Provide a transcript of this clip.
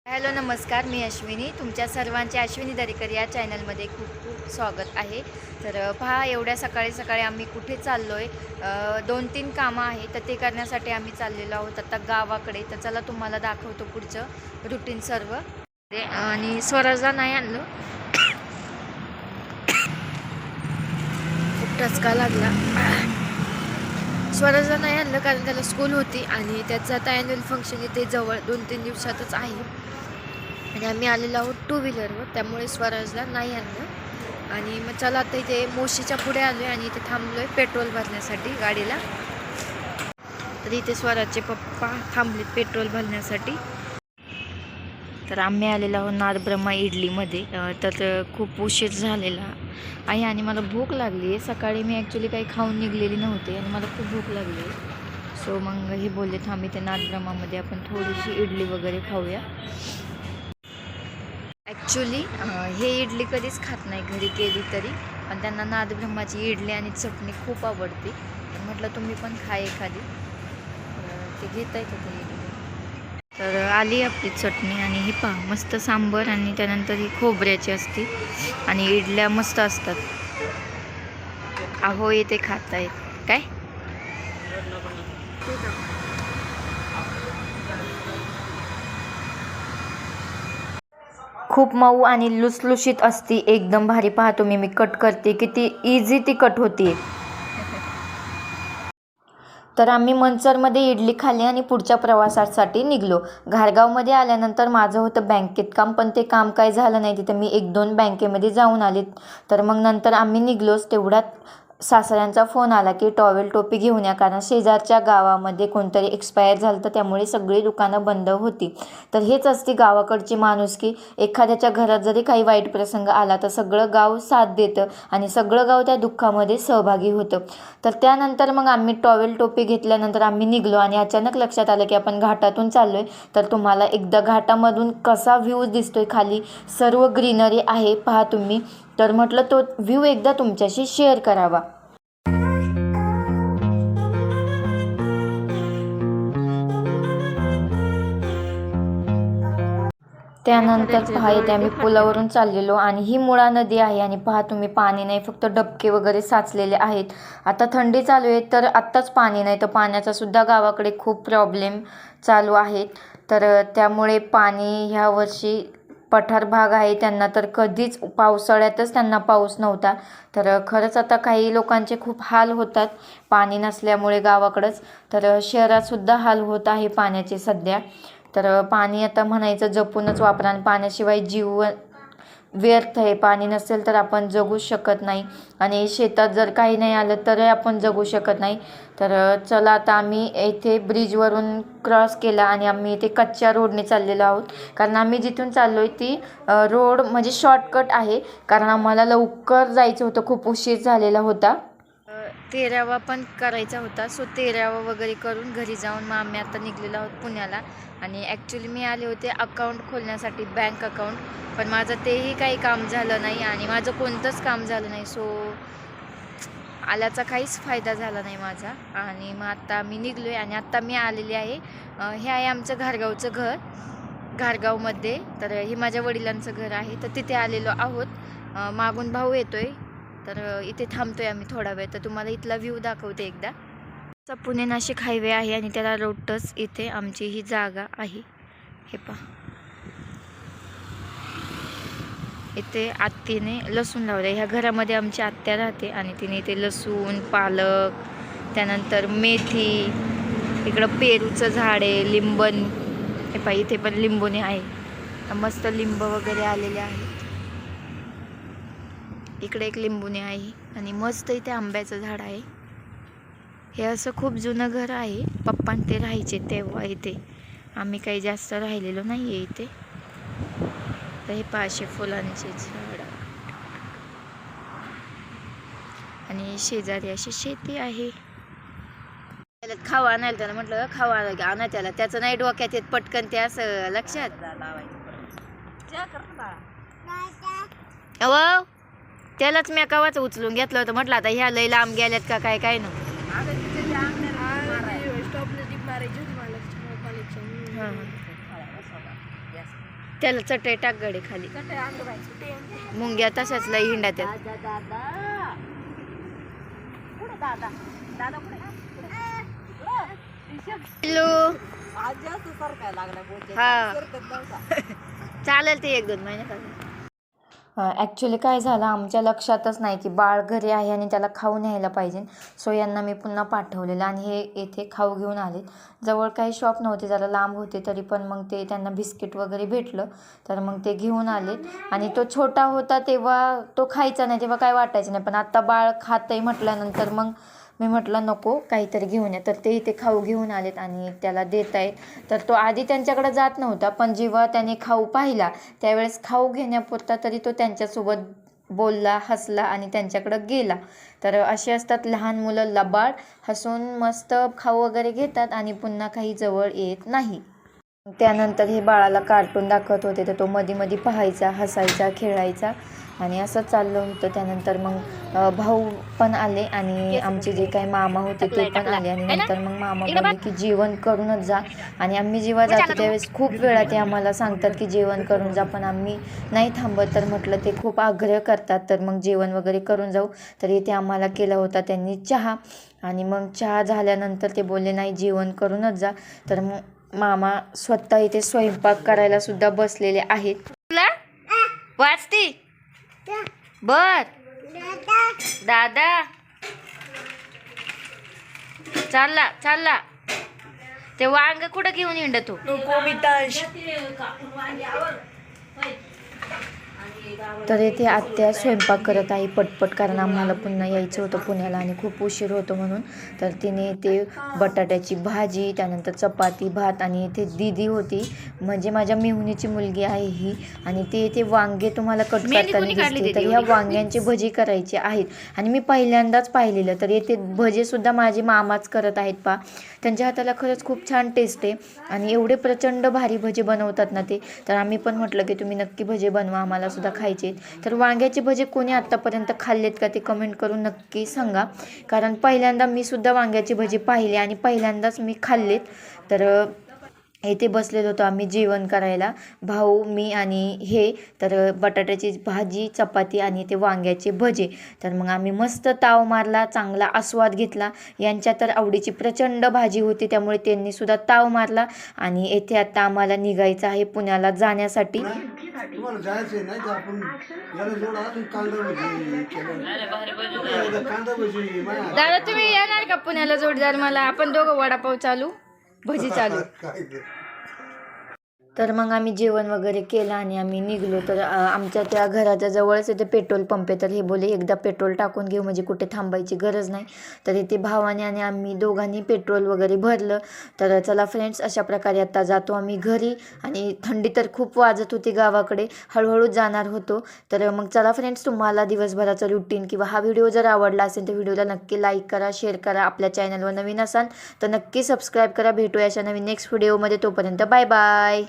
Hello नमस्कार, मी अश्विनी. तुमच्या सर्वांचे अश्विनी दरेकर या चॅनलमध्ये खूप खूप स्वागत आहे. तर पहा, एवढ्या सकाळी सकाळी आम्ही कुठे चाललो आहे. 2-3 कामं आहेत, तर ते करण्यासाठी आम्ही चाललेलो आहोत आता गावाकडे. तर चला तुम्हाला दाखवतो पुढचं रुटीन सर्व. आणि स्वराजला नाही आणलं, खूप टचका लागला. स्वराजला नाही आणलं कारण त्याला स्कूल होती आणि त्याचं आता ॲन्युअल फंक्शन इथे जवळ 2-3 दिवसातच आहे. आणि आम्ही आलेलो आहोत 2 व्हीलरवर, त्यामुळे स्वराजला नाही आणलं. आणि मग चला आता इथे मोशीच्या पुढे आलो आहे आणि इथे थांबलो आहे पेट्रोल भरण्यासाठी गाडीला. तर इथे स्वराजचे पप्पा थांबलेत पेट्रोल भरण्यासाठी. तर आम्ही आलेलो आहोत नादब्रह्मा इडलीमध्ये. तर खूप उशीर झालेला आहे आणि मला भूक लागली आहे. सकाळी मी ॲक्च्युली काही खाऊन निघलेली नव्हते आणि मला खूप भूक लागली आहे. सो मग हे बोलले थांब इथे नादब्रह्मामध्ये आपण थोडीशी इडली वगैरे खाऊया. ॲक्च्युली हे इडली कधीच खात नाही घरी केली तरी, पण त्यांना नादब्रह्माची इडली आणि चटणी खूप आवडते. तर म्हटलं तुम्ही पण खा एखादी. ते घेता येतं ते इडली. तर आली आपली चटणी आणि ही पहा मस्त सांबर आणि त्यानंतर ही खोबऱ्याची असते आणि इडल्या मस्त असतात. अहो येते खाता येत काय. खूप मऊ आणि लुसलुशीत असती, एकदम भारी. पहा तुम्ही मी कट करते, किती इझी ती कट होती. तर आम्ही मंचरमध्ये इडली खाल्ली आणि पुढच्या प्रवासासाठी निघलो. घारगावमध्ये आल्यानंतर माझं होतं बँकेत काम, पण ते काम काय झालं नाही. तिथं मी 1-2 बँकेमध्ये जाऊन आले. तर मग नंतर आम्ही निघलोच. तेवढ्यात सासऱ्यांचा फोन आला की टॉवेल टोपी घेऊन या, कारण शेजारच्या गावामध्ये कोणतरी एक्सपायर झालं तर त्यामुळे सगळी दुकानं बंद होती. तर हेच असते गावाकडची माणुसकी. एखाद्याच्या घरात जरी काही वाईट प्रसंग आला तर सगळं गाव साथ देतं आणि सगळं गाव त्या दुःखामध्ये सहभागी होतं. तर त्यानंतर मग आम्ही टॉवेल टोपी घेतल्यानंतर आम्ही निघलो आणि अचानक लक्षात आलं की आपण घाटातून चाललो आहे. तर तुम्हाला एकदा घाटामधून कसा व्ह्यू दिसतोय, खाली सर्व ग्रीनरी आहे पहा तुम्ही. तर म्हटलं तो व्ह्यू एकदा तुमच्याशी शेअर करावा. त्यानंतर पहा इथे आम्ही पुलावरून चाललेलो आणि ही मुळा नदी आहे आणि पहा तुम्ही पाणी नाही, फक्त डबके वगैरे साचलेले आहेत. आता थंडी चालू आहे तर आत्ताच पाणी नाही, तर पाण्याचा सुद्धा गावाकडे खूप प्रॉब्लेम चालू आहेत. तर त्यामुळे पाणी ह्या वर्षी पठार भाग आहे त्यांना तर कधीच पावसाळ्यातच त्यांना पाऊस नव्हता. तर खरंच आता काही लोकांचे खूप हाल होतात पाणी नसल्यामुळे गावाकडंच. तर शहरातसुद्धा हाल होत आहे पाण्याचे सध्या. तर पाणी आता म्हणायचं जपूनच वापरा, आणि पाण्याशिवाय जीवन व्यर्थ आहे. पाणी नसेल तर आपण जगू शकत नाही आणि शेतात जर काही नाही आलं तरी आपण जगू शकत नाही. तर चला आता आम्ही इथे ब्रिजवरून क्रॉस केला आणि आम्ही इथे कच्च्या रोडने चाललेलो आहोत, कारण आम्ही जिथून चाललो आहे ती रोड म्हणजे शॉर्टकट आहे, कारण आम्हाला लवकर जायचं होतं, खूप उशीर झालेला होता. 13वा पण करायचा होता. सो 13वा वगैरे करून घरी जाऊन मग आम्ही आता निघलेलो आहोत पुण्याला. आणि ॲक्च्युली मी आले होते अकाउंट खोलण्यासाठी, बँक अकाउंट, पण माझं तेही काही काम झालं नाही आणि माझं कोणतंच काम झालं नाही. सो आल्याचा काहीच फायदा झाला नाही माझा. आणि मग आत्ता मी निघलो आहे आणि आत्ता मी आलेली आहे. हे आहे आमचं घारगावचं घर, घारगावमध्ये. तर हे माझ्या वडिलांचं घर आहे, तर तिथे आलेलो आहोत. मागून भाऊ येतो आहे, तर इथे थांबतो आहे आम्ही थोडा वेळ. तर तुम्हाला इथला व्ह्यू दाखवते एकदा. पुणे नाशिक हायवे आहे आणि त्याला रोड टच इथे आमची ही जागा आहे. हे पहा, इथे आत्तीने लसूण लावलं. ह्या घरामध्ये आमची आत्या राहते आणि तिने इथे लसूण, पालक, त्यानंतर मेथी, इकडं पेरूचं झाड आहे, लिंबन. हे पहा इथे पण लिंबोणे आहे, मस्त लिंब वगैरे आलेले आहेत. इकडे एक लिंबुणे आहे आणि मस्त इथे आंब्याचं झाड आहे. हे असं खूप जुनं घर आहे, पप्पा ते राहायचे तेव्हा इथे. आम्ही काही जास्त राहिलेलो नाही आहे इथे. तर हे पाचशे फुलांचे झाड आणि शेजारी अशी शेती आहे. त्याला खावा आणायला, त्याला म्हटलं खावा आणा त्याला, त्याचं नाही डोक्यात येत पटकन ते असं लक्षात. अहो त्यालाच मी कवाच उचलून घेतलं होतं, म्हटलं आता ह्या लई लांब गेल्यात का काय काय ना. त्याला चटई टाक गडे खाली. मुंग्या तशाच लई हिंडा त्यात. हॅलो. हा चालेल ते 1-2 महिने. ॲक्च्युली काय झालं आमच्या लक्षातच नाही की बाळ घरी आहे आणि त्याला खाऊ न्यायला पाहिजे. सो यांना मी पुन्हा पाठवलेलं आणि हे येथे खाऊ घेऊन आले. जवळ काही शॉप नव्हते, जरा लांब होते, तरी पण मग ते त्यांना बिस्किट वगैरे भेटलं तर मग ते घेऊन आले. आणि तो छोटा होता तेव्हा तो खायचा नाही, तेव्हा काय वाटायचं नाही, पण आत्ता बाळ खातंय म्हटल्यानंतर मग मी म्हटलं नको काहीतरी घेऊन या. तर ते इथे खाऊ घेऊन आलेत आणि त्याला देत आहेत. तर तो आधी त्यांच्याकडे जात नव्हता, पण जेव्हा त्याने खाऊ पाहिला त्यावेळेस खाऊ घेण्यापुरता तरी तो त्यांच्यासोबत बोलला, हसला आणि त्यांच्याकडं गेला. तर असे असतात लहान मुलं, लबाड, हसून मस्त खाऊ वगैरे घेतात आणि पुन्हा काही जवळ येत नाही. त्यानंतर हे बाळाला कार्टून दाखवत होते तर तो मध्ये पाहायचा, हसायचा, खेळायचा आणि असं चाललं होतं. त्यानंतर मग भाऊ पण आले आणि आमचे जे काही मामा होते ते पण आले आणि नंतर मग मामा बोलले की जेवण करूनच जा. आणि आम्ही जेव्हा जातो त्यावेळेस खूप वेळा ते आम्हाला सांगतात की जेवण करून जा, पण आम्ही नाही थांबत. तर म्हटलं ते खूप आग्रह करतात तर मग जेवण वगैरे करून जाऊ. तर इथे आम्हाला केला होता त्यांनी चहा आणि मग चहा झाल्यानंतर ते बोलले नाही जेवण करूनच जा. तर मग मामा स्वतः इथे स्वयंपाक करायला सुद्धा बसलेले आहेत. तुला वाचते बर दादा चालला ते वांग कुठं घेऊन हिंडतो. तर येथे आत्या स्वयंपाक करत आहे पटपट, कारण आम्हाला पुन्हा यायचं होतं पुण्याला आणि खूप उशीर होतो म्हणून. तर तिने ते बटाट्याची भाजी, त्यानंतर चपाती, भात आणि इथे दीदी होती म्हणजे माझ्या मेहुणीची मुलगी आहे ही, आणि ते इथे वांगे तुम्हाला कट करताना दिसते. तर ह्या वांग्यांची भजी करायची आहेत आणि मी पहिल्यांदाच पाहिलेलं. तर येथे भजीसुद्धा माझे मामाच करत आहेत पा. त्यांच्या हाताला खरंच खूप छान टेस्ट आहे आणि एवढे प्रचंड भारी भजे बनवतात ना ते. तर आम्ही पण म्हटलं की तुम्ही नक्की भजे बनवा, आम्हाला सुद्धा खायचे. तर वांग्याचे भजे कोणी आत्तापर्यंत खाल्लेत का ते कमेंट करून नक्की सांगा, कारण पहिल्यांदा मी सुद्धा वांग्याची भजी पाहिली आणि पहिल्यांदाच मी खाल्लेत. तर इथे बसलेलो होतो आम्ही जेवण करायला, भाऊ, मी आणि हे. तर बटाट्याची भाजी, चपाती आणि ते वांग्याचे भजे. तर मग आम्ही मस्त ताव मारला, चांगला आस्वाद घेतला. यांच्या तर आवडीची प्रचंड भाजी होती त्यामुळे त्यांनी सुद्धा ताव मारला. आणि येथे आता आम्हाला निघायचं आहे पुण्याला जाण्यासाठी. दादा तुम्ही येणार का पुण्याला जोडदार मला? आपण दोघं वडापाव चालू, भजी चालू. तर मग आम्ही जेवण वगैरे केलं आणि आम्ही निघलो. तर आमच्या त्या घराच्या जवळच इथे पेट्रोल पंप आहे. तर हे बोले एकदा पेट्रोल टाकून घेऊ म्हणजे कुठे थांबायची गरज नाही. तर इथे भावाने आणि आम्ही दोघांनी पेट्रोल वगैरे भरलं. तर चला फ्रेंड्स, अशा प्रकारे आता जातो आम्ही घरी. आणि थंडी तर खूप वाजत होती गावाकडे, हळूहळू जाणार होतो. तर मग चला फ्रेंड्स, तुम्हाला दिवसभराचं रुटीन किंवा हा व्हिडिओ जर आवडला असेल तर व्हिडिओला नक्की लाईक करा, शेअर करा. आपल्या चॅनलवर नवीन असाल तर नक्की सबस्क्राईब करा. भेटूया अशा नवीन नेक्स्ट व्हिडिओमध्ये. तोपर्यंत बाय बाय.